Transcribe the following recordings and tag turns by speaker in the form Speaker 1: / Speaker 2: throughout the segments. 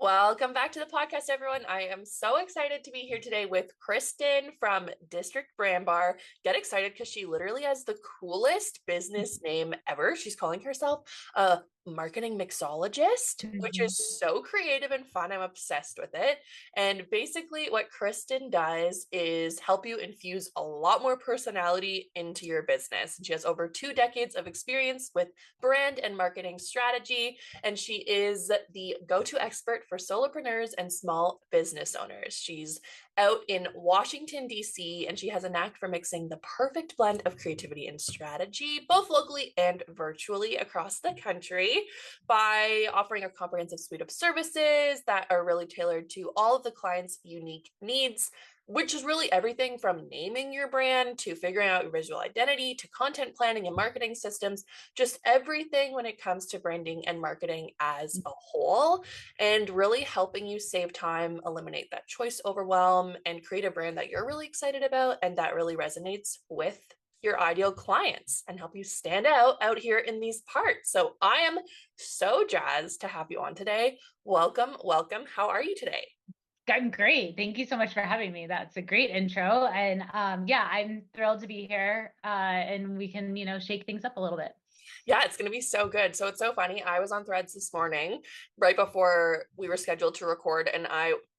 Speaker 1: Welcome back to the podcast, everyone. I am so excited to be here today with Kristin from District Brand Bar. Get excited because she literally has the coolest business name ever. She's calling herself a marketing mixologist, which
Speaker 2: Mhm.
Speaker 1: is so creative and fun. I'm obsessed with it. And basically, what Kristin does is help you infuse a lot more personality into your business. She has over 2 decades of experience with brand and marketing strategy, and she is the go-to expert for solopreneurs and small business owners. She's out in Washington, D.C., and she has a knack for mixing the perfect blend of creativity and strategy, both locally and virtually across the country, by offering a comprehensive suite of services that are really tailored to all of the clients' unique needs, which is really everything from naming your brand to figuring out your visual identity to content planning and marketing systems, just everything when it comes to branding and marketing as a whole, and really helping you save time, eliminate that choice overwhelm, and create a brand that you're really excited about and that really resonates with your ideal clients and help you stand out here in these parts. So I am so jazzed to have you on today. Welcome, welcome. How are you today?
Speaker 2: I'm great. Thank you so much for having me. That's a great intro. And yeah, I'm thrilled to be here. And we can, shake things up a little bit.
Speaker 1: Yeah, it's going to be so good. So it's so funny. I was on Threads this morning right before we were scheduled to record, and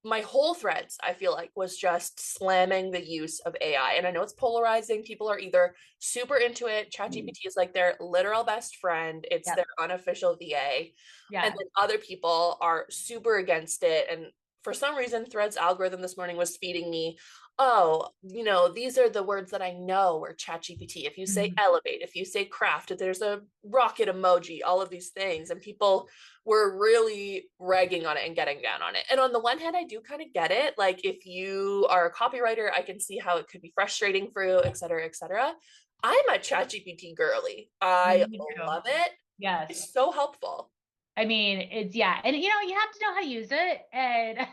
Speaker 1: my whole Threads, I feel like, was just slamming the use of AI. And I know it's polarizing. People are either super into it, ChatGPT is like their literal best friend, it's
Speaker 2: Yep.
Speaker 1: their unofficial VA, and
Speaker 2: Yeah.
Speaker 1: then other people are super against it. And for some reason, Threads algorithm this morning was feeding me, oh, these are the words that I know are ChatGPT. If you say
Speaker 2: Mhm.
Speaker 1: elevate, if you say craft, there's a rocket emoji, all of these things. And people were really ragging on it and getting down on it. And on the one hand, I do kind of get it. Like, if you are a copywriter, I can see how it could be frustrating for you, et cetera, et cetera. I'm a ChatGPT girly. I
Speaker 2: Me too.
Speaker 1: love it.
Speaker 2: Yes.
Speaker 1: It's so helpful.
Speaker 2: I mean, yeah. And you have to know how to use it. And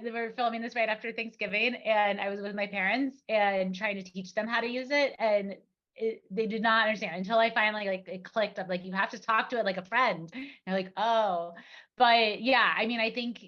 Speaker 2: we were filming this right after Thanksgiving, and I was with my parents and trying to teach them how to use it. And they did not understand until I finally like it clicked. I'm like, you have to talk to it like a friend. And they're like, oh, but yeah, I mean, I think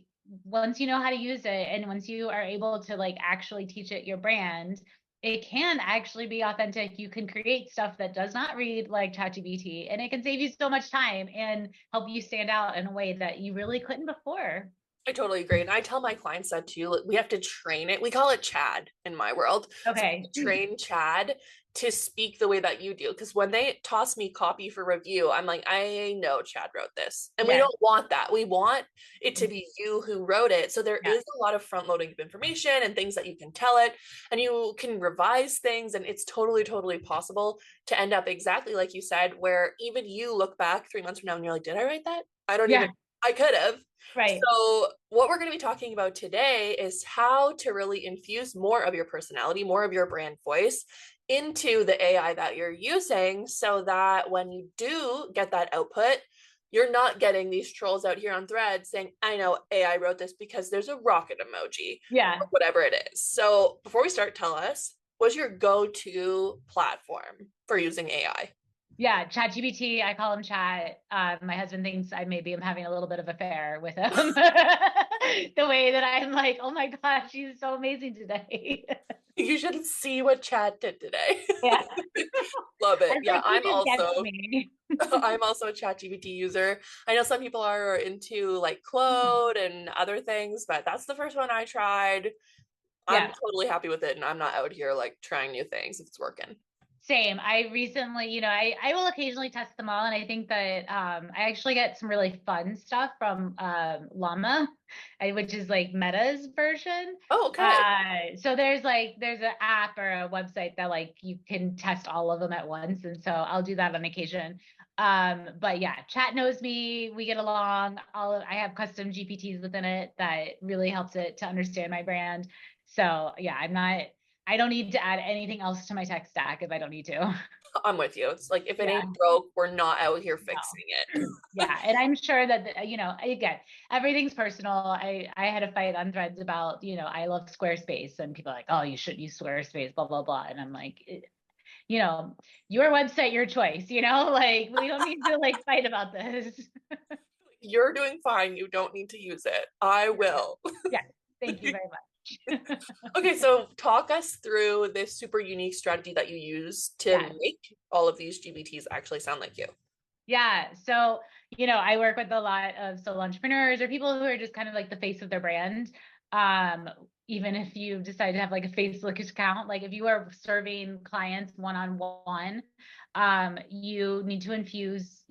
Speaker 2: once you know how to use it and once you are able to like actually teach it your brand, it can actually be authentic. You can create stuff that does not read like ChatGPT, and it can save you so much time and help you stand out in a way that you really couldn't before.
Speaker 1: I totally agree. And I tell my clients that too. Like, we have to train it. We call it Chad in my world. So we
Speaker 2: Okay.
Speaker 1: have to train Chad to speak the way that you do. Because when they toss me copy for review, I'm like, I know Chad wrote this. And we
Speaker 2: Yes.
Speaker 1: don't want that. We want it to be you who wrote it. So there
Speaker 2: Yeah.
Speaker 1: is a lot of front loading of information and things that you can tell it, and you can revise things. And it's totally, totally possible to end up exactly like you said, where even you look back 3 months from now and you're like, did I write that? I don't even,
Speaker 2: Yeah.
Speaker 1: I could have.
Speaker 2: Right.
Speaker 1: So, what we're going to be talking about today is how to really infuse more of your personality, more of your brand voice into the AI that you're using, so that when you do get that output, you're not getting these trolls out here on Threads saying, I know AI wrote this because there's a rocket emoji
Speaker 2: Yeah.
Speaker 1: or whatever it is. So, before we start, tell us, what's your go to platform for using AI?
Speaker 2: Yeah, ChatGPT, I call him Chat. My husband thinks I maybe am having a little bit of affair with him. The way that I'm like, oh my gosh, she's so amazing today.
Speaker 1: You should see what Chat did today.
Speaker 2: Yeah.
Speaker 1: Love it.
Speaker 2: It's
Speaker 1: Yeah,
Speaker 2: like he just gets me.
Speaker 1: I'm also a ChatGPT user. I know some people are into like Claude and other things, but that's the first one I tried. I'm
Speaker 2: Yeah.
Speaker 1: totally happy with it, and I'm not out here like trying new things if it's working.
Speaker 2: Same. I recently, I will occasionally test them all. And I think that I actually get some really fun stuff from Llama, which is like Meta's version.
Speaker 1: Oh, okay.
Speaker 2: So there's an app or a website that like you can test all of them at once. And so I'll do that on occasion. But yeah, Chat knows me. We get along. I have custom GPTs within it that really helps it to understand my brand. So yeah, I don't need to add anything else to my tech stack if I don't need to.
Speaker 1: I'm with you. It's like if it
Speaker 2: Yeah,
Speaker 1: ain't broke, we're not out here fixing
Speaker 2: no.
Speaker 1: it.
Speaker 2: Yeah, and I'm sure that again, everything's personal. I had a fight on Threads about, I love Squarespace, and people are like, "Oh, you shouldn't use Squarespace, blah blah blah." And I'm like, your website, your choice, like we don't need to like fight about this.
Speaker 1: you're doing fine. You don't need to use it. I will.
Speaker 2: Yes. Thank you very much.
Speaker 1: Okay, so talk us through this super unique strategy that you use to
Speaker 2: Yes.
Speaker 1: make all of these GBTs actually sound like you.
Speaker 2: Yeah. So, I work with a lot of solo entrepreneurs or people who are just kind of like the face of their brand. Even if you decide to have like a Facebook account, like if you are serving clients one-on-one, you need to infuse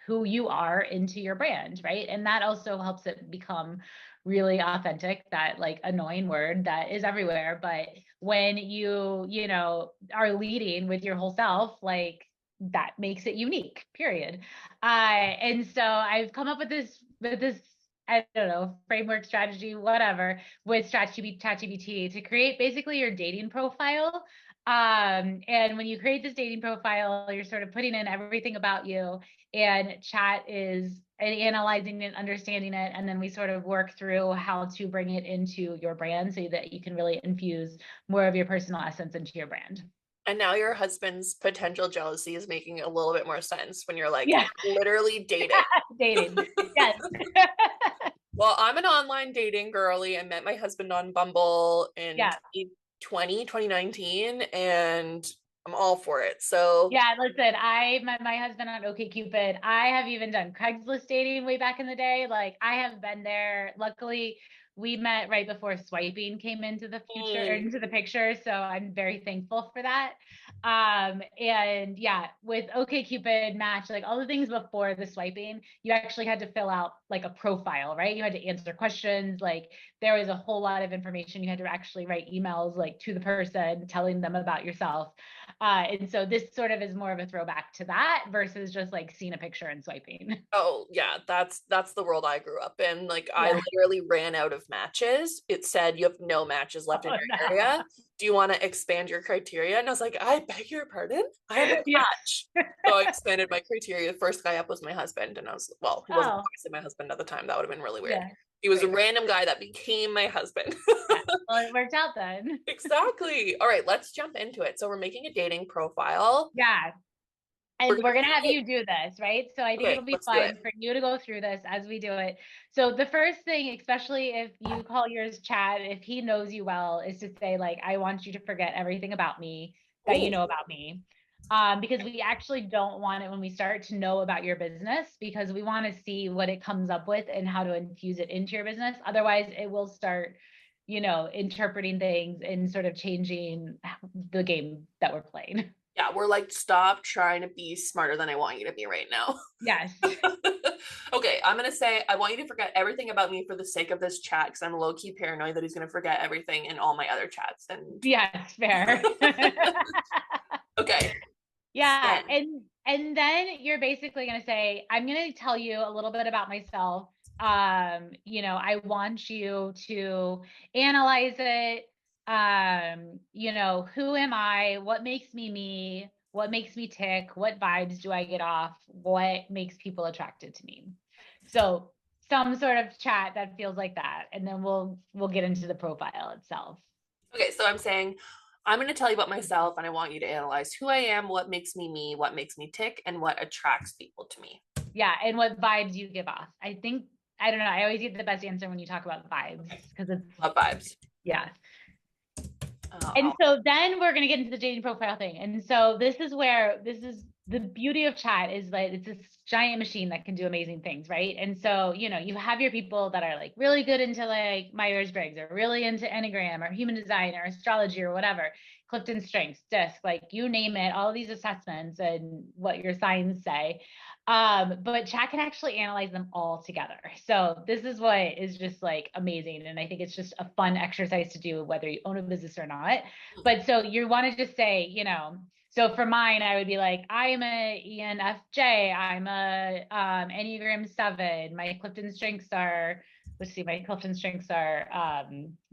Speaker 2: who you are into your brand, right? And that also helps it become really authentic, that like annoying word that is everywhere. But when you are leading with your whole self, like that makes it unique, period. And so I've come up with this, I don't know, framework, strategy, whatever, with ChatGPT to create basically your dating profile. And when you create this dating profile, you're sort of putting in everything about you, and Chat is analyzing and understanding it. And then we sort of work through how to bring it into your brand so that you can really infuse more of your personal essence into your brand.
Speaker 1: And now your husband's potential jealousy is making a little bit more sense when you're like,
Speaker 2: Yeah.
Speaker 1: literally dating.
Speaker 2: Dating. Yes.
Speaker 1: Well, I'm an online dating girly. I met my husband on Bumble in
Speaker 2: Yeah.
Speaker 1: 2019, and I'm all for it. So
Speaker 2: yeah, listen, I met my husband on OkCupid. I have even done Craigslist dating way back in the day. Like I have been there. Luckily, we met right before swiping came into the future or into the picture. So I'm very thankful for that. And yeah, with OkCupid, Match, like all the things before the swiping, you actually had to fill out like a profile, right? You had to answer questions. Like there was a whole lot of information. You had to actually write emails like to the person telling them about yourself. And so this sort of is more of a throwback to that versus just like seeing a picture and swiping.
Speaker 1: Oh yeah, that's the world I grew up in. Like I
Speaker 2: Yeah.
Speaker 1: literally ran out of matches. It said you have no matches left in
Speaker 2: Oh,
Speaker 1: your
Speaker 2: no.
Speaker 1: area. Do you want to expand your criteria? And I was like, I beg your pardon? I have a
Speaker 2: Yeah.
Speaker 1: match. So I expanded my criteria. The first guy up was my husband, and I was, well, he wasn't
Speaker 2: Oh,
Speaker 1: obviously my husband at the time. That would have been really weird.
Speaker 2: yeah.
Speaker 1: He was a
Speaker 2: Right.
Speaker 1: random guy that became my husband.
Speaker 2: Yeah. Well, it worked out then.
Speaker 1: Exactly. All right, let's jump into it. So we're making a dating profile.
Speaker 2: Yeah.
Speaker 1: We're
Speaker 2: And we're
Speaker 1: gonna
Speaker 2: going to have
Speaker 1: create,
Speaker 2: you do this, right? So I think
Speaker 1: okay,
Speaker 2: it'll be
Speaker 1: let's do it.
Speaker 2: fun for you to go through this as we do it. So the first thing, especially if you call yours Chad, if he knows you well, is to say like, I want you to forget everything about me that you
Speaker 1: Ooh,
Speaker 2: know about me. Because we actually don't want it when we start to know about your business, because we want to see what it comes up with and how to infuse it into your business. Otherwise, it will start, interpreting things and sort of changing the game that we're playing.
Speaker 1: yeah, we're like, stop trying to be smarter than I want you to be right now.
Speaker 2: Yes.
Speaker 1: Okay, I'm gonna say I want you to forget everything about me for the sake of this chat, because I'm low key paranoid that he's gonna forget everything in all my other chats. And
Speaker 2: Yes, fair.
Speaker 1: okay,
Speaker 2: Yeah,
Speaker 1: then
Speaker 2: and then you're basically going to say, I'm going to tell you a little bit about myself. I want you to analyze it. Who am I? What makes me me? What makes me tick? What vibes do I get off? What makes people attracted to me? So some sort of chat that feels like that, and then we'll get into the profile itself.
Speaker 1: okay, so I'm saying I'm gonna tell you about myself, and I want you to analyze who I am, what makes me, what makes me tick, and what attracts people to me.
Speaker 2: Yeah, and what vibes you give off. I don't know. I always get the best answer when you talk about vibes because it's
Speaker 1: Love vibes.
Speaker 2: yeah. And so then we're going to get into the dating profile thing. And so this is the beauty of chat, is that it's this giant machine that can do amazing things, right? And so, you have your people that are like really good into like Myers-Briggs, or really into Enneagram or human design or astrology or whatever, Clifton Strengths, DISC, like you name it, all of these assessments and what your signs say. But chat can actually analyze them all together. So this is what is just like amazing. And I think it's just a fun exercise to do whether you own a business or not. But so you want to just say, so for mine, I would be like, I am a ENFJ. I'm a Enneagram 7. My Clifton strengths are,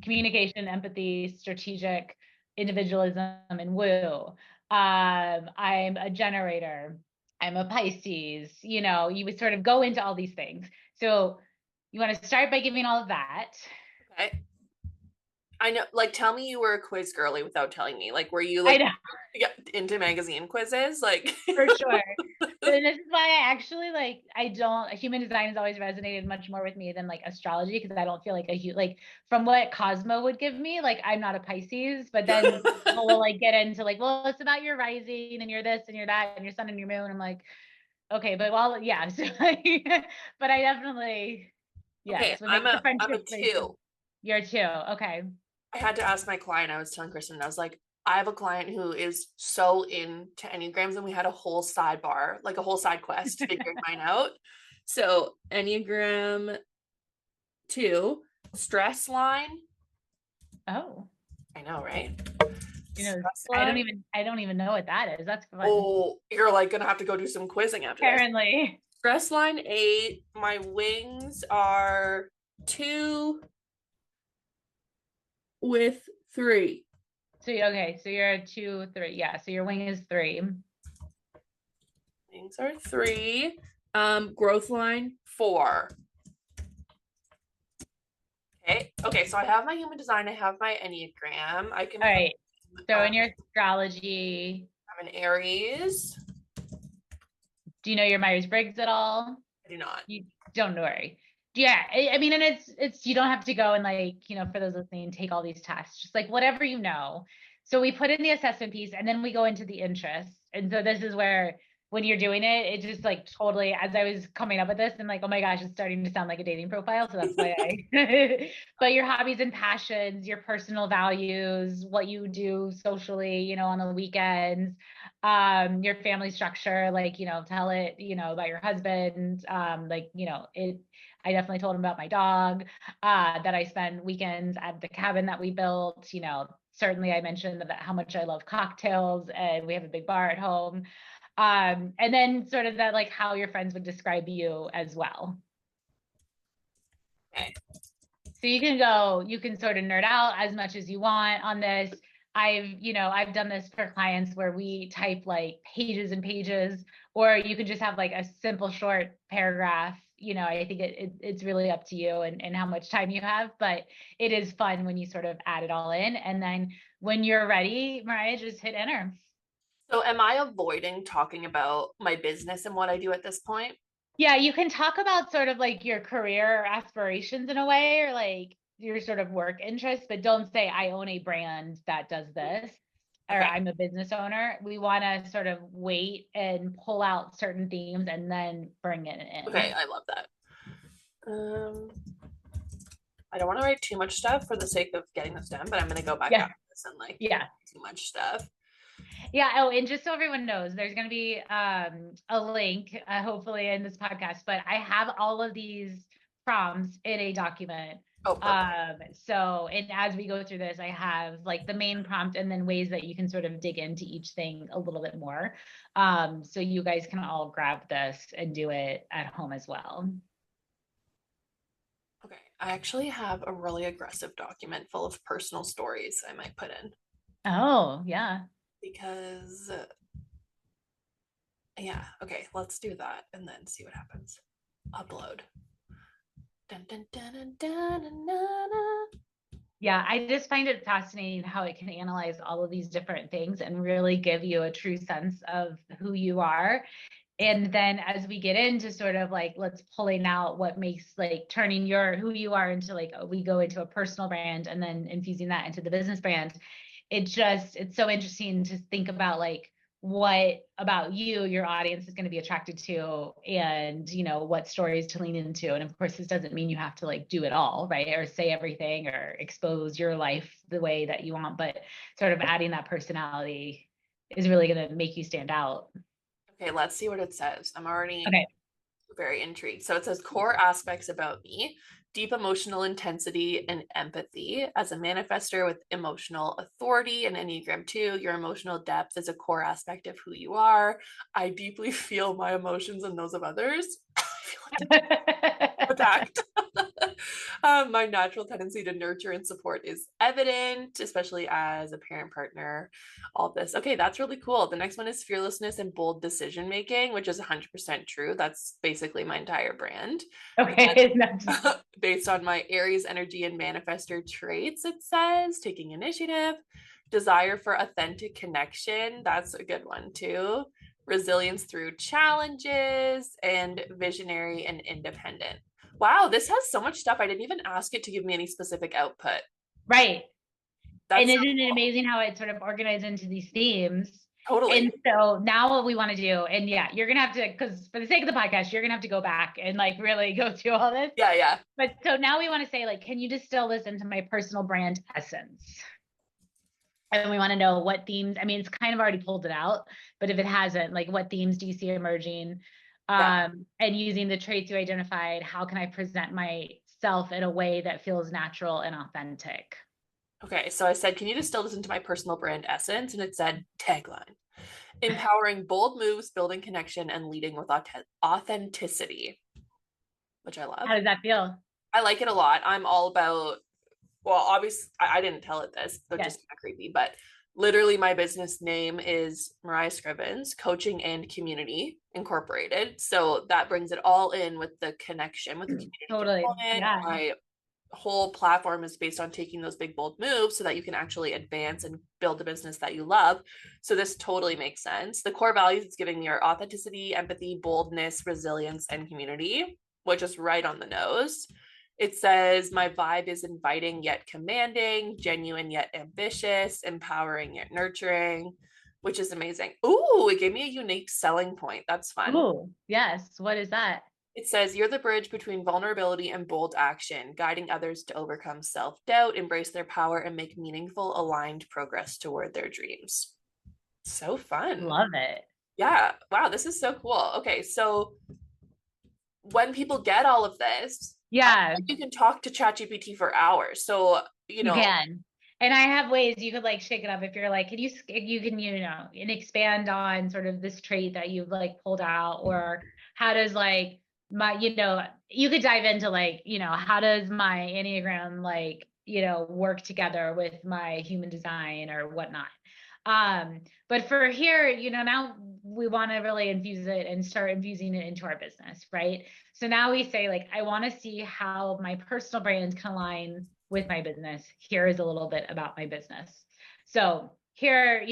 Speaker 2: communication, empathy, strategic, individualism, and woo. I'm a generator. I'm a Pisces. You would sort of go into all these things. So you want to start by giving all of that.
Speaker 1: Okay. I know, like, tell me you were a quiz girly without telling me. Like, were you
Speaker 2: I
Speaker 1: like
Speaker 2: know.
Speaker 1: into magazine quizzes? Like,
Speaker 2: For sure. And this is why I actually human design has always resonated much more with me than like astrology, because I don't feel like from what Cosmo would give me, like I'm not a Pisces, but then people will like get into like, well, it's about your rising and you're this and you're that and your sun and your moon. I'm like, okay, but yeah. So but I definitely,
Speaker 1: Okay,
Speaker 2: yes, what makes the
Speaker 1: I'm a
Speaker 2: friendship bracelet.
Speaker 1: 2.
Speaker 2: You're two. Okay.
Speaker 1: I had to ask my client, I was telling Kristen, I was like, I have a client who is so into Enneagrams, and we had a whole sidebar, like a whole side quest figuring mine out. So, Enneagram 2, stress line.
Speaker 2: Oh,
Speaker 1: I know, right? Stress
Speaker 2: I
Speaker 1: line.
Speaker 2: don't even know what that is. That's fun.
Speaker 1: Oh, you're like gonna have to go do some quizzing after this.
Speaker 2: Apparently.
Speaker 1: Stress line 8. My wings are 2 with 3.
Speaker 2: So okay, so you're a 2, 3. Yeah, so your wing is 3.
Speaker 1: Wings are 3. Growth line 4. Okay, so I have my human design, I have my Enneagram. I can
Speaker 2: All right. So in
Speaker 1: um,
Speaker 2: your astrology,
Speaker 1: I'm an Aries.
Speaker 2: do you know your Myers-Briggs at all?
Speaker 1: I do not.
Speaker 2: You don't worry. Yeah, I mean, and it's you don't have to go and like, for those listening, take all these tests. Just like whatever you know. So we put in the assessment piece and then we go into the interests. And so this is where when you're doing it, it just like totally, as I was coming up with this, and like, oh my gosh, it's starting to sound like a dating profile. So that's why but your hobbies and passions, your personal values, what you do socially, on the weekends, your family structure, like, tell it, about your husband, I definitely told him about my dog, that I spend weekends at the cabin that we built. Certainly I mentioned that how much I love cocktails, and we have a big bar at home. And then sort of that, like how your friends would describe you as well.
Speaker 1: Okay.
Speaker 2: So you can sort of nerd out as much as you want on this. I've done this for clients where we type like pages and pages, or you could just have like a simple short paragraph. I think it's really up to you and how much time you have, but it is fun when you sort of add it all in. And then when you're ready, Mariah, just hit enter.
Speaker 1: So am I avoiding talking about my business and what I do at this point?
Speaker 2: Yeah, you can talk about sort of like your career aspirations in a way, or like your sort of work interests, but don't say I own a brand that does this, or
Speaker 1: Okay.
Speaker 2: I'm a business owner. We want to sort of wait and pull out certain themes and then bring it
Speaker 1: Okay,
Speaker 2: in.
Speaker 1: I love that. I don't want to write too much stuff for the sake of getting this done, but I'm gonna go back
Speaker 2: Yeah.
Speaker 1: after this and like
Speaker 2: Yeah.
Speaker 1: too much stuff.
Speaker 2: Yeah. Oh, and just so everyone knows, there's going to be a link, hopefully in this podcast, but I have all of these prompts in a document.
Speaker 1: Oh, perfect.
Speaker 2: So, and as we go through this, I have like the main prompt and then ways that you can sort of dig into each thing a little bit more. So you guys can all grab this and do it at home as well.
Speaker 1: Okay, I actually have a really aggressive document full of personal stories I might put in.
Speaker 2: Oh, yeah.
Speaker 1: Because yeah, okay, let's do that and then see what happens. Upload. Dun, dun, dun, dun, dun, dun, dun, dun.
Speaker 2: Yeah, I just find it fascinating how it can analyze all of these different things and really give you a true sense of who you are. And then as we get into sort of like, let's pulling out what makes like turning who you are into like, we go into a personal brand and then infusing that into the business brand. It's so interesting to think about like what about you your audience is going to be attracted to, and what stories to lean into. And of course this doesn't mean you have to like do it all, right, or say everything or expose your life the way that you want, but sort of adding that personality is really going to make you stand out.
Speaker 1: Okay, let's see what it says. I'm already
Speaker 2: Okay.
Speaker 1: very intrigued. So it says core aspects about me: deep emotional intensity and empathy. As a manifester with emotional authority and Enneagram 2, your emotional depth is a core aspect of who you are. I deeply feel my emotions and those of others. I feel like attacked. My natural tendency to nurture and support is evident, especially as a parent, partner, all this. Okay, that's really cool. The next one is fearlessness and bold decision making, which is 100% true. That's basically my entire brand.
Speaker 2: Okay.
Speaker 1: Based on my Aries energy and manifestor traits, it says taking initiative, desire for authentic connection. That's a good one too. resilience through challenges, and visionary and independent. Wow, this has so much stuff. I didn't even ask it to give me any specific output.
Speaker 2: Right. And
Speaker 1: That's so
Speaker 2: isn't it
Speaker 1: cool.
Speaker 2: amazing how it's sort of organized into these themes? And
Speaker 1: Totally.
Speaker 2: so now what we want to do, and yeah, you're gonna have to, because for the sake of the podcast, you're gonna have to go back and like really go through all this.
Speaker 1: Yeah, yeah.
Speaker 2: But so now we want to say, like, can you distill this into my personal brand essence? And we want to know what themes, I mean, it's kind of already pulled it out, but if it hasn't, like what themes do you see emerging?
Speaker 1: Yeah.
Speaker 2: And using the traits you identified, how can I present myself in a way that feels natural and authentic?
Speaker 1: Okay, so I said, can you distill this into my personal brand essence? And it said tagline. Empowering bold moves, building connection, and leading with authenticity, which I love.
Speaker 2: How does that feel?
Speaker 1: I like it a lot. I'm all about, well, obviously, I didn't tell it this, they're
Speaker 2: Yes.
Speaker 1: just kind of creepy, but literally my business name is Mariah Scrivens, Coaching and Community Incorporated. So that brings it all in with the connection, with the community
Speaker 2: Totally.
Speaker 1: component.
Speaker 2: Yeah.
Speaker 1: My whole platform is based on taking those big bold moves so that you can actually advance and build a business that you love. So this totally makes sense. The core values it's giving me are authenticity, empathy, boldness, resilience, and community, which is right on the nose. It says my vibe is inviting yet commanding, genuine yet ambitious, empowering yet nurturing, which is amazing. Ooh, it gave me a unique selling point. That's fun.
Speaker 2: Oh, yes. What is that?
Speaker 1: It says you're the bridge between vulnerability and bold action, guiding others to overcome self-doubt, embrace their power, and make meaningful, aligned progress toward their dreams. So fun.
Speaker 2: Love it.
Speaker 1: Yeah. Wow, this is so cool. Okay, so when people get all of this,
Speaker 2: Yeah,
Speaker 1: you can talk to ChatGPT for hours. So,
Speaker 2: you can. And I have ways you could like shake it up if you're like, can you can, and expand on sort of this trait that you've like pulled out, or how does like my, you could dive into like, how does my Enneagram like, work together with my human design or whatnot. But for here, now we want to really infuse it and start infusing it into our business, right? So now we say like, I want to see how my personal brand can align with my business. Here is a little bit about my business. So here,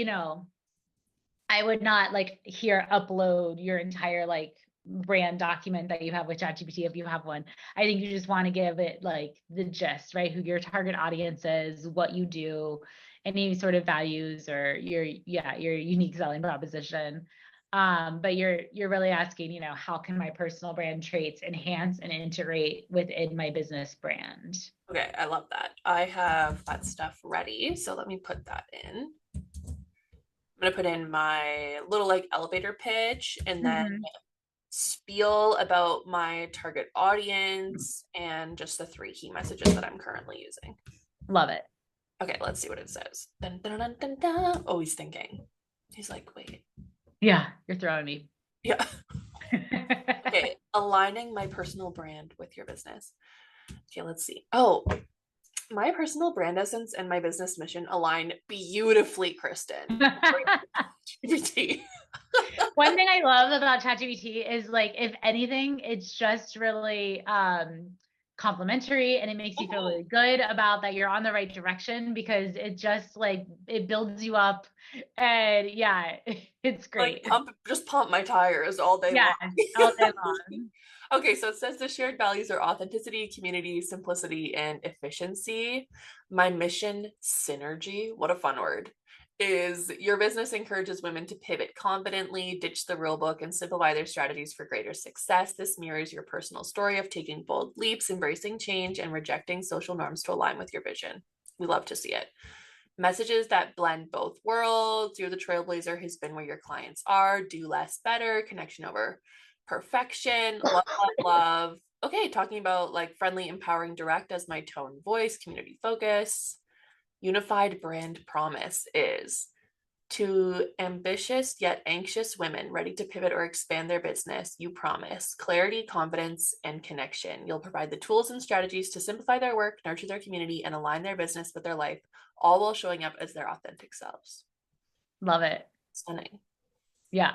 Speaker 2: I would not like here upload your entire like brand document that you have with ChatGPT if you have one. I think you just want to give it like the gist, right? Who your target audience is, what you do, any sort of values or your unique selling proposition. But you're really asking, how can my personal brand traits enhance and integrate within my business brand?
Speaker 1: okay, I love that. I have that stuff ready. So let me put that in. I'm going to put in my little like elevator pitch and then spiel about my target audience and just the 3 key messages that I'm currently using.
Speaker 2: Love it.
Speaker 1: Okay, let's see what it says. Dun, dun, dun, dun, dun. Oh, he's thinking. He's like, wait.
Speaker 2: Yeah, you're throwing me.
Speaker 1: Yeah. Okay, aligning my personal brand with your business. Okay, let's see. Oh, my personal brand essence and my business mission align beautifully, Kristin.
Speaker 2: One thing I love about ChatGPT is like, if anything, it's just really complimentary, and it makes you feel really good about that you're on the right direction, because it just like it builds you up, and yeah, it's great.
Speaker 1: Like just pump my tires all day
Speaker 2: Yeah,
Speaker 1: long.
Speaker 2: all day long.
Speaker 1: Okay, so it says the shared values are authenticity, community, simplicity, and efficiency. My mission, synergy, what a fun word, is your business encourages women to pivot confidently, ditch the rule book, and simplify their strategies for greater success. This mirrors your personal story of taking bold leaps, embracing change, and rejecting social norms to align with your vision. We love to see it. Messages that blend both worlds. You're the trailblazer who's been where your clients are. Do less better. Connection over perfection. Love, love, love. Okay, talking about like friendly, empowering, direct as my tone, voice, community focus. Unified brand promise is to ambitious yet anxious women ready to pivot or expand their business. You promise clarity, confidence, and connection. You'll provide the tools and strategies to simplify their work, nurture their community, and align their business with their life, all while showing up as their authentic selves.
Speaker 2: Love it.
Speaker 1: Stunning.
Speaker 2: Yeah.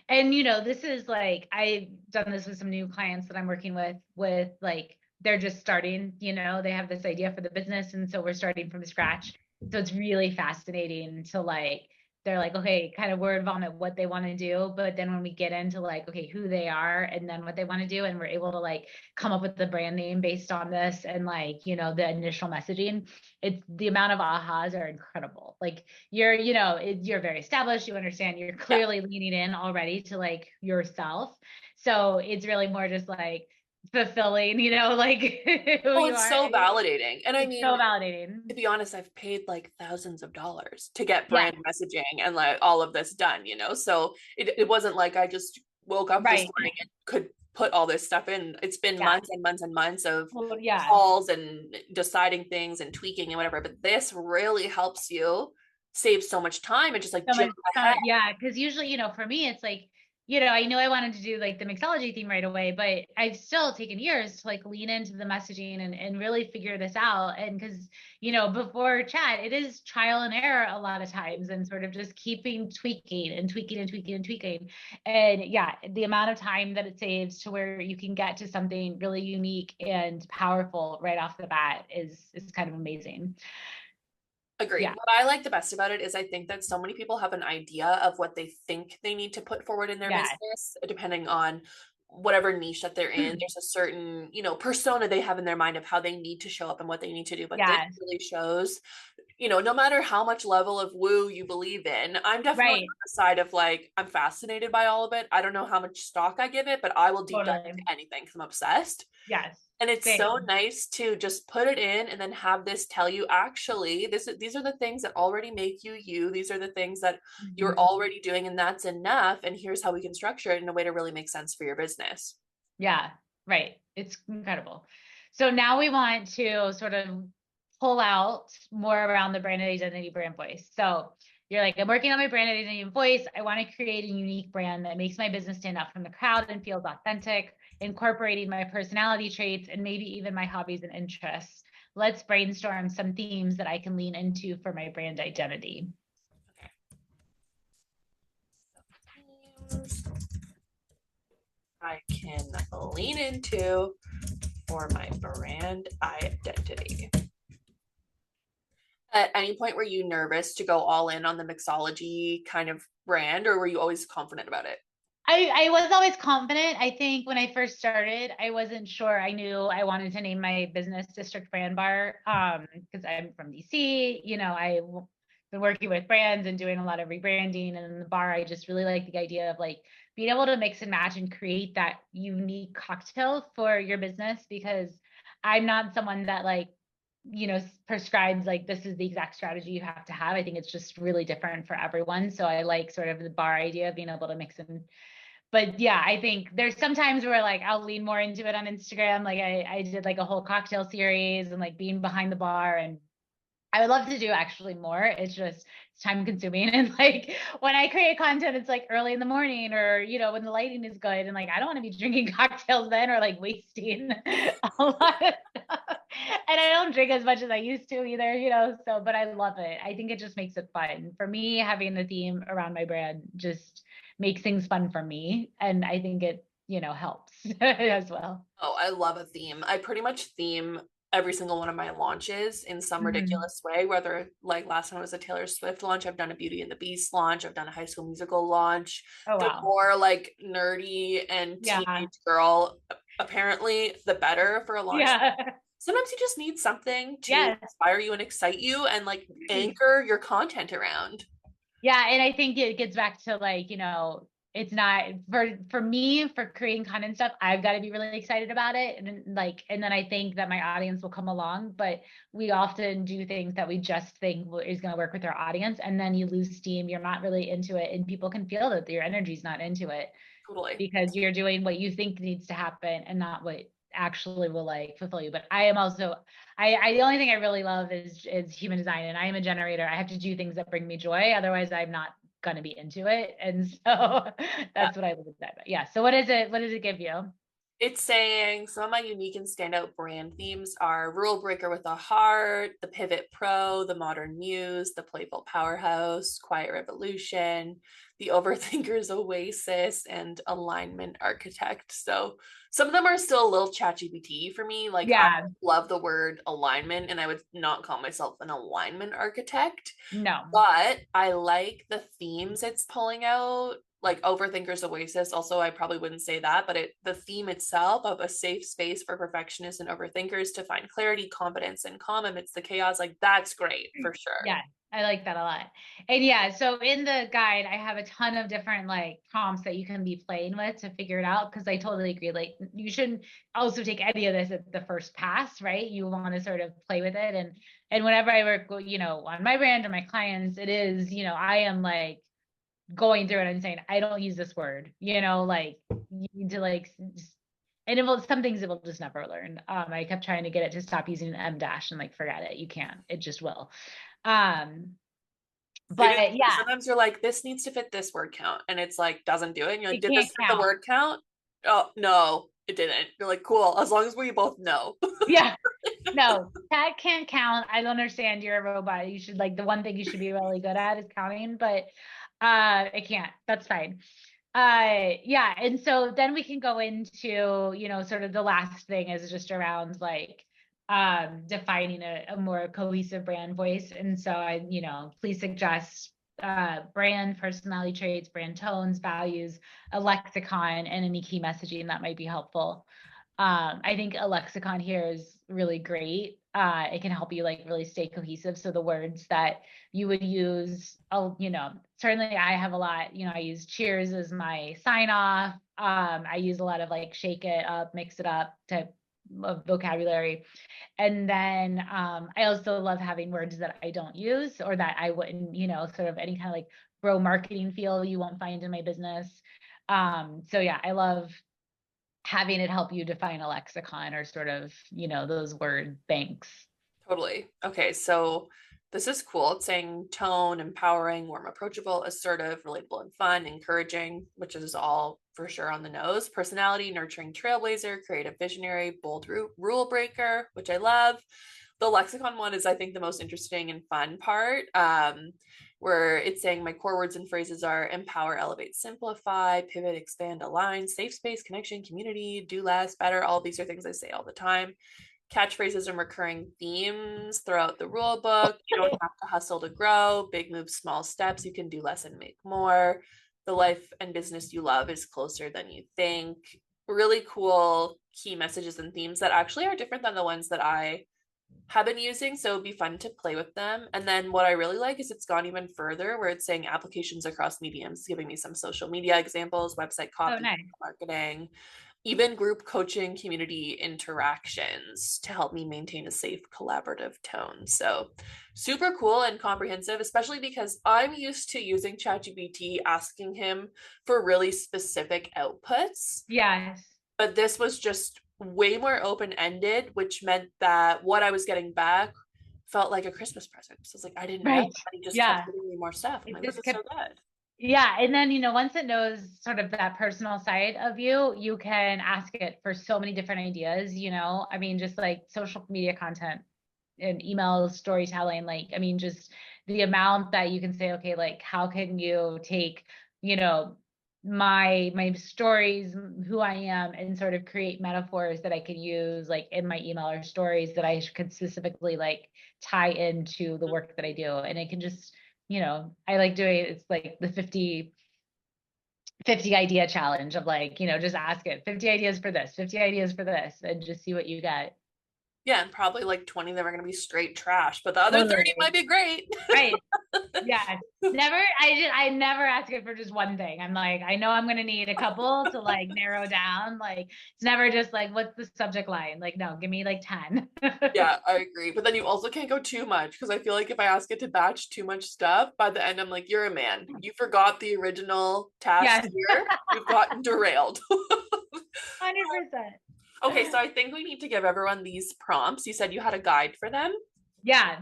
Speaker 2: And this is like, I've done this with some new clients that I'm working with like, they're just starting, they have this idea for the business. And so we're starting from scratch. So it's really fascinating to like they're like, okay, kind of word vomit what they want to do. But then when we get into like, okay, who they are and then what they want to do, and we're able to like come up with the brand name based on this and like, you know, the initial messaging, it's the amount of ahas are incredible. Like you're, you know, you're very established. You understand you're
Speaker 1: Yeah.
Speaker 2: clearly leaning in already to like yourself. So it's really more just like fulfilling, you know, like who
Speaker 1: Oh,
Speaker 2: you
Speaker 1: it's
Speaker 2: are.
Speaker 1: so validating. And I
Speaker 2: It's so
Speaker 1: mean,
Speaker 2: validating.
Speaker 1: to be honest, I've paid like thousands of dollars to get
Speaker 2: Yeah.
Speaker 1: brand messaging and like all of this done, you know? So it wasn't like I just woke up this
Speaker 2: Right.
Speaker 1: morning and could put all this stuff in. It's been
Speaker 2: Yeah.
Speaker 1: months and months and months of
Speaker 2: Well, yeah.
Speaker 1: calls and deciding things and tweaking and whatever. But this really helps you save so much time and just like
Speaker 2: So
Speaker 1: jump
Speaker 2: much
Speaker 1: ahead.
Speaker 2: fun. Yeah. Cause usually, you know, for me, it's like, you know, I knew I wanted to do like the mixology theme right away, but I've still taken years to like lean into the messaging and really figure this out. And cause, you know, before chat, it is trial and error a lot of times and sort of just keeping tweaking and tweaking and tweaking and tweaking. And yeah, the amount of time that it saves to where you can get to something really unique and powerful right off the bat is kind of amazing.
Speaker 1: Agreed.
Speaker 2: Yeah.
Speaker 1: What I like the best about it is I think that so many people have an idea of what they think they need to put forward in their
Speaker 2: Yeah.
Speaker 1: business, depending on whatever niche that they're in. There's a certain, you know, persona they have in their mind of how they need to show up and what they need to do. But this
Speaker 2: Yes.
Speaker 1: really shows, you know, no matter how much level of woo you believe in, I'm definitely
Speaker 2: Right.
Speaker 1: on the side of like, I'm fascinated by all of it. I don't know how much stock I give it, but I will deep dive
Speaker 2: Totally.
Speaker 1: into anything because I'm obsessed.
Speaker 2: Yes.
Speaker 1: And it's so
Speaker 2: Same.
Speaker 1: nice to just put it in and then have this tell you actually these are the things that already make you you. These are the things that you're
Speaker 2: Mhm.
Speaker 1: already doing and that's enough. And here's how we can structure it in a way to really make sense for your business.
Speaker 2: Yeah, right. It's incredible. So now we want to sort of pull out more around the brand identity, brand voice. So you're like, I'm working on my brand identity and voice. I want to create a unique brand that makes my business stand out from the crowd and feels authentic, incorporating my personality traits and maybe even my hobbies and interests. Let's brainstorm some themes that I can lean into for my brand identity.
Speaker 1: I can lean into for my brand identity. At any point were you nervous to go all in on the mixology kind of brand, or were you always confident about it?
Speaker 2: I was always confident. I think when I first started, I wasn't sure. I knew I wanted to name my business District Brand Bar because I'm from DC. You know, I've been working with brands and doing a lot of rebranding. And in the bar, I just really like the idea of like being able to mix and match and create that unique cocktail for your business because I'm not someone that like you know prescribes like this is the exact strategy you have to have. I think it's just really different for everyone. So I like sort of the bar idea of being able to mix and but yeah, I think there's sometimes where like I'll lean more into it on Instagram. Like I did like a whole cocktail series and like being behind the bar and I would love to do actually more. It's just it's time consuming. And like when I create content, it's like early in the morning or, you know, when the lighting is good. And like I don't want to be drinking cocktails then or like wasting a lot of stuff. And I don't drink as much as I used to either, you know. So, but I love it. I think it just makes it fun. For me, having the theme around my brand just makes things fun for me. And I think it, you know, helps as well.
Speaker 1: Oh, I love a theme. I pretty much theme every single one of my launches in some
Speaker 2: Mhm.
Speaker 1: ridiculous way, whether like last time it was a Taylor Swift launch, I've done a Beauty and the Beast launch, I've done a High School Musical launch.
Speaker 2: Oh,
Speaker 1: The
Speaker 2: wow.
Speaker 1: more like nerdy and
Speaker 2: Yeah.
Speaker 1: teenage girl, apparently the better for a launch.
Speaker 2: Yeah.
Speaker 1: Sometimes you just need something to
Speaker 2: Yes.
Speaker 1: inspire you and excite you and like anchor your content around.
Speaker 2: Yeah, and I think it gets back to like, you know, it's not for me for creating content and stuff, I've got to be really excited about it and like and then I think that my audience will come along, but we often do things that we just think is going to work with our audience and then you lose steam, you're not really into it and people can feel that your energy's not into it
Speaker 1: Totally.
Speaker 2: because you're doing what you think needs to happen and not what actually will like fulfill you. But I am also I the only thing I really love is human design and I am a generator. I have to do things that bring me joy. Otherwise I'm not gonna be into it. And so
Speaker 1: Yeah.
Speaker 2: that's what I love about it. Yeah. So what is it? What does it give you?
Speaker 1: It's saying some of my unique and standout brand themes are Rule Breaker with a Heart, the Pivot Pro, the Modern Muse, the Playful Powerhouse, Quiet Revolution, the Overthinker's Oasis, and Alignment Architect. So some of them are still a little ChatGPT for me. Like I
Speaker 2: Yeah,
Speaker 1: love the word alignment, and I would not call myself an alignment architect,
Speaker 2: no.
Speaker 1: but I like the themes it's pulling out, like Overthinker's Oasis. Also, I probably wouldn't say that, but the theme itself of a safe space for perfectionists and overthinkers to find clarity, confidence, and calm amidst the chaos, like that's great for sure.
Speaker 2: Yeah, I like that a lot. And yeah, so in the guide, I have a ton of different like prompts that you can be playing with to figure it out. Cause I totally agree. Like you shouldn't also take any of this at the first pass, right? You want to sort of play with it. And whenever I work, on my brand or my clients, it is, I am like going through it and saying, I don't use this word, like you need to like, and some things it will just never learn. I kept trying to get it to stop using an M dash and like, forget it. You can't, it just will. Um, but yeah,
Speaker 1: Sometimes you're like, this needs to fit this word count, and it's like doesn't do it. And you're like,
Speaker 2: it
Speaker 1: did this
Speaker 2: can't
Speaker 1: fit the
Speaker 2: count.
Speaker 1: word count? Oh no, it didn't. You're like, cool, as long as we both know.
Speaker 2: Yeah, no, that can't count. I don't understand. You're a robot. You should like the one thing you should be really good at is counting, but it can't. That's fine. Yeah, and so then we can go into, sort of the last thing is just around like defining a more cohesive brand voice. And so please suggest brand personality traits, brand tones, values, a lexicon, and any key messaging that might be helpful. I think a lexicon here is really great. It can help you like really stay cohesive. So the words that you would use, certainly I have a lot, I use cheers as my sign off. I use a lot of like shake it up, mix it up type of vocabulary. And then I also love having words that I don't use or that I wouldn't, sort of any kind of like bro marketing feel you won't find in my business. So yeah, I love having it help you define a lexicon or sort of, those word banks.
Speaker 1: Totally. Okay, so this is cool. It's saying tone, empowering, warm, approachable, assertive, relatable, and fun, encouraging, which is all for sure on the nose. Personality, nurturing trailblazer, creative visionary, bold rule breaker, which I love. The lexicon one is, I think, the most interesting and fun part, where it's saying my core words and phrases are empower, elevate, simplify, pivot, expand, align, safe space, connection, community, do less, better. All these are things I say all the time. Catchphrases and recurring themes throughout the rule book. You don't have to hustle to grow. Big moves, small steps. You can do less and make more. The life and business you love is closer than you think. Really cool key messages and themes that actually are different than the ones that I have been using. So it'd be fun to play with them. And then what I really like is it's gone even further where it's saying applications across mediums, giving me some social media examples, website
Speaker 2: Oh,
Speaker 1: copy,
Speaker 2: nice.
Speaker 1: marketing, even group coaching, community interactions to help me maintain a safe collaborative tone. So super cool and comprehensive, especially because I'm used to using ChatGPT, asking him for really specific outputs,
Speaker 2: Yes.
Speaker 1: but this was just way more open-ended, which meant that what I was getting back felt like a Christmas present. So it's like I didn't know,
Speaker 2: Right.
Speaker 1: and he just kept
Speaker 2: Yeah.
Speaker 1: giving me more stuff. I'm
Speaker 2: It
Speaker 1: like, this
Speaker 2: just
Speaker 1: is so
Speaker 2: kept,
Speaker 1: good.
Speaker 2: yeah. And then, once it knows sort of that personal side of you, you can ask it for so many different ideas, I mean, just like social media content and email storytelling, like, I mean, just the amount that you can say, okay, like, how can you take, you know, my stories, who I am, and sort of create metaphors that I can use like in my email or stories that I could specifically like tie into the work that I do. And it can just, I like doing it's like the 50 idea challenge of like, just ask it 50 ideas for this, 50 ideas for this, and just see what you get.
Speaker 1: Yeah, and probably like 20 of them are going to be straight trash, but the other 30
Speaker 2: Totally.
Speaker 1: might be great.
Speaker 2: Right. Yeah. I never ask it for just one thing. I'm like, I know I'm gonna need a couple to like narrow down. Like it's never just like, what's the subject line? Like, no, give me like 10.
Speaker 1: Yeah, I agree. But then you also can't go too much because I feel like if I ask it to batch too much stuff, by the end I'm like, you're a man. You forgot the original task
Speaker 2: Yes.
Speaker 1: here. You've gotten derailed.
Speaker 2: 100%.
Speaker 1: Okay, so I think we need to give everyone these prompts. You said you had a guide for them.
Speaker 2: Yeah.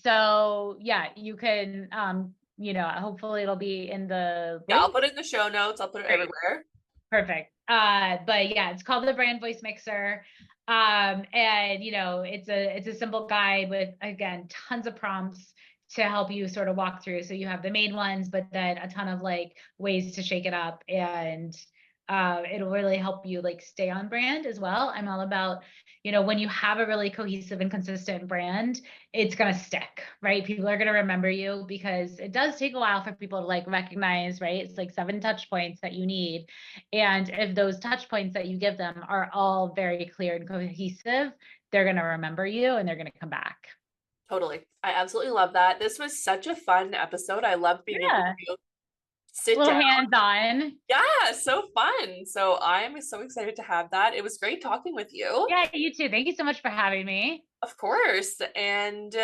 Speaker 2: So yeah, you can hopefully it'll be in the
Speaker 1: Yeah, I'll
Speaker 2: link.
Speaker 1: put it in the show notes. I'll put it
Speaker 2: Great.
Speaker 1: everywhere.
Speaker 2: Perfect. But yeah, it's called the Brand Voice Mixer. And it's a simple guide with, again, tons of prompts to help you sort of walk through. So you have the main ones, but then a ton of like ways to shake it up, and it'll really help you like stay on brand as well. I'm all about, when you have a really cohesive and consistent brand, it's going to stick, right? People are going to remember you, because it does take a while for people to like recognize, right? It's like 7 touch points that you need. And if those touch points that you give them are all very clear and cohesive, they're going to remember you and they're going to come back.
Speaker 1: Totally. I absolutely love that. This was such a fun episode. I love being able
Speaker 2: Yeah.
Speaker 1: to
Speaker 2: A
Speaker 1: sit
Speaker 2: little
Speaker 1: down.
Speaker 2: hands-on.
Speaker 1: Yeah, so fun. So I'm so excited to have that. It was great talking with you.
Speaker 2: Yeah, you too. Thank you so much for having me.
Speaker 1: Of course. And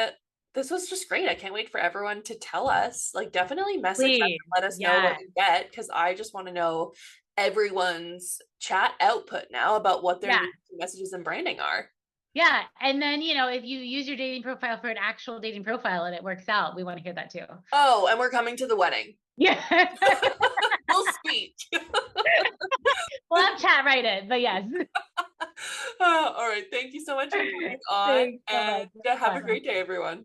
Speaker 1: this was just great. I can't wait for everyone to tell us. Like, definitely message us and
Speaker 2: Please.
Speaker 1: let us know
Speaker 2: Yeah.
Speaker 1: what you get, because I just want to know everyone's chat output now about what their
Speaker 2: Yeah.
Speaker 1: messages and branding are.
Speaker 2: Yeah. And then, if you use your dating profile for an actual dating profile and it works out, we want to hear that too.
Speaker 1: Oh, and we're coming to the wedding.
Speaker 2: Yeah.
Speaker 1: We'll speak.
Speaker 2: We'll have chat right in, but yes.
Speaker 1: All right. Thank you so much for being on,
Speaker 2: Thanks so
Speaker 1: and
Speaker 2: much.
Speaker 1: have a great day, everyone.